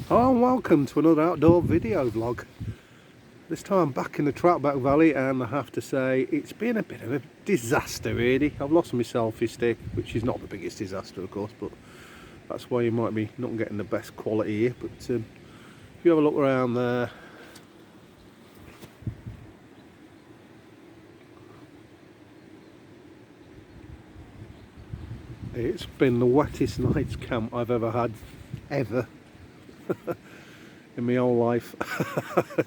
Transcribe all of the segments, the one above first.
Hello and welcome to another outdoor video vlog. This time I'm back in the Troutbeck Valley and I have to say it's been a bit of a disaster really. I've lost my selfie stick, which is not the biggest disaster of course, but that's why you might be not getting the best quality here. But if you have a look around there, it's been the wettest night's camp I've ever had, ever. In my whole life.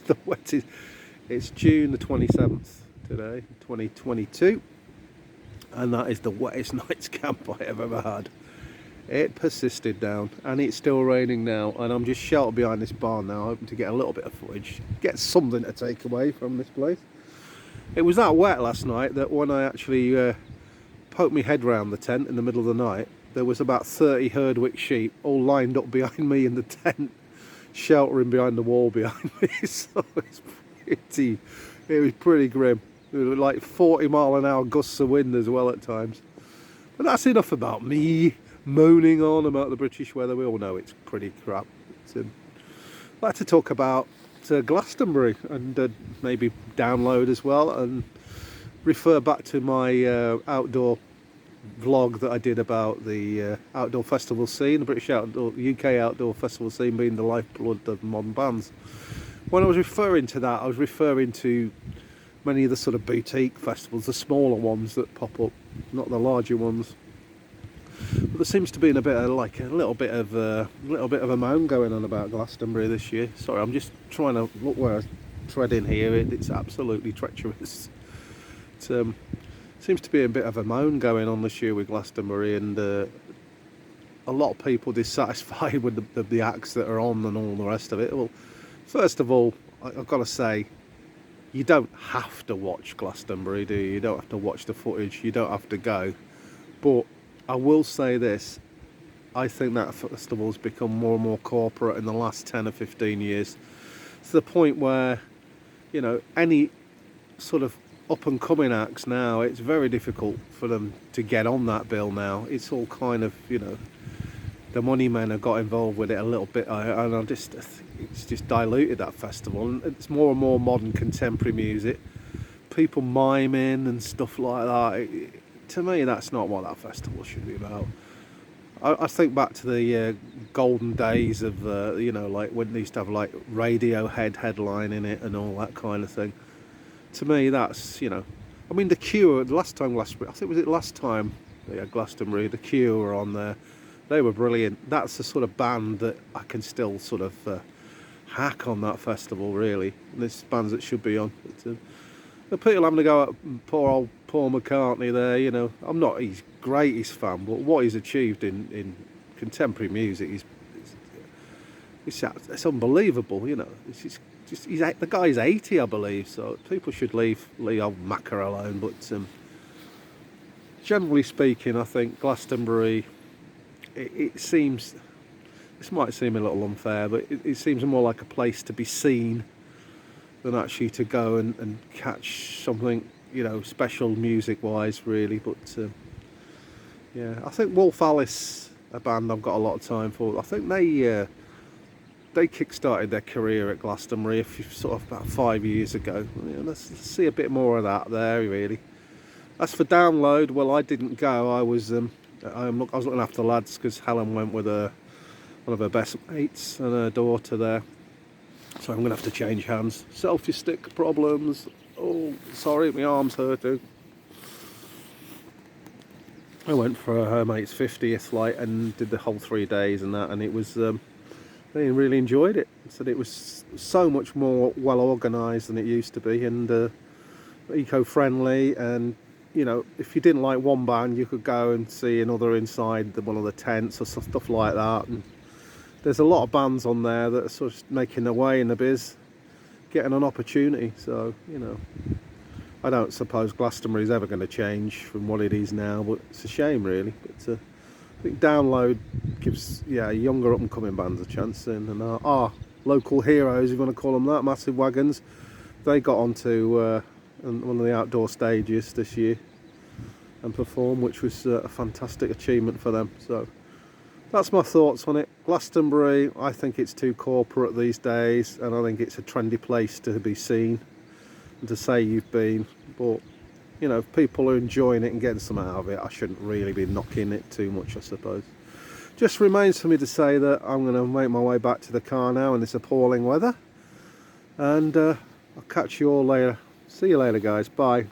The wettest. It's June the 27th today, 2022, and that is the wettest night's camp I have ever had. It persisted down, and it's still raining now, and I'm just sheltered behind this barn now, hoping to get a little bit of footage, get something to take away from this place. It was that wet last night that when I actually poked my head round the tent in the middle of the night, there was about 30 Herdwick sheep all lined up behind me in the tent, sheltering behind the wall behind me. So it was pretty grim. It was like 40-mile-an-hour gusts of wind as well at times. But that's enough about me moaning on about the British weather. We all know it's pretty crap. I'd like to talk about Glastonbury and maybe download as well, and refer back to my outdoor vlog that I did about the outdoor festival scene, the British outdoor, UK outdoor festival scene being the lifeblood of modern bands. When I was referring to that, I was referring to many of the sort of boutique festivals, the smaller ones that pop up, not the larger ones. But there seems to be a little bit of a moan going on about Glastonbury this year. Sorry, I'm just trying to look where I tread in here. It's absolutely treacherous. Seems to be a bit of a moan going on this year with Glastonbury, and a lot of people dissatisfied with the acts that are on and all the rest of it. Well, first of all, I've got to say, you don't have to watch Glastonbury, do you? You don't have to watch the footage, you don't have to go. But I will say this, I think that festival's become more and more corporate in the last 10 or 15 years, to the point where, you know, any sort of up and coming acts now, it's very difficult for them to get on that bill now. It's all kind of, you know, the money men have got involved with it a little bit, and it's just diluted that festival, and it's more and more modern contemporary music, people miming and stuff like that. To me, that's not what that festival should be about. I think back to the golden days of you know, like when they used to have like Radiohead headline in it and all that kind of thing. To me, that's, you know, I mean, The Cure, the last time Glastonbury, I think was it last time they had Glastonbury, The Cure were on there. They were brilliant. That's the sort of band that I can still sort of hack on that festival, really. And there's bands that should be on. But people having to go at poor old Paul McCartney there, you know. I'm not his greatest fan, but what he's achieved in contemporary music it's unbelievable, you know. The guy's 80, I believe, so people should leave old Macca alone. But generally speaking, I think Glastonbury, it seems, this might seem a little unfair, but it seems more like a place to be seen than actually to go and catch something, you know, special music-wise, really. But yeah, I think Wolf Alice, a band I've got a lot of time for, I think they kick-started their career at Glastonbury sort of about 5 years ago. Yeah, let's see a bit more of that there, really. As for download, well, I didn't go. I was looking after the lads because Helen went with one of her best mates and her daughter there. So I'm going to have to change hands. Selfie stick problems. Oh, sorry, my arm's hurting. I went for her mate's 50th flight and did the whole 3 days and that, and it was... they really enjoyed it. Said it was so much more well organised than it used to be, and eco-friendly. And you know, if you didn't like one band, you could go and see another inside one of the tents or stuff like that. And there's a lot of bands on there that are sort of making their way in the biz, getting an opportunity. So, you know, I don't suppose Glastonbury's ever going to change from what it is now, but it's a shame, really. But I think download gives, yeah, younger up and coming bands a chance, and our local heroes, if you want to call them that, Massive Wagons, they got onto one of the outdoor stages this year and performed, which was a fantastic achievement for them. So that's my thoughts on it. Glastonbury, I think it's too corporate these days, and I think it's a trendy place to be seen and to say you've been. But you know, if people are enjoying it and getting something out of it, I shouldn't really be knocking it too much, I suppose. Just remains for me to say that I'm going to make my way back to the car now in this appalling weather, and I'll catch you all later. See you later, guys. Bye.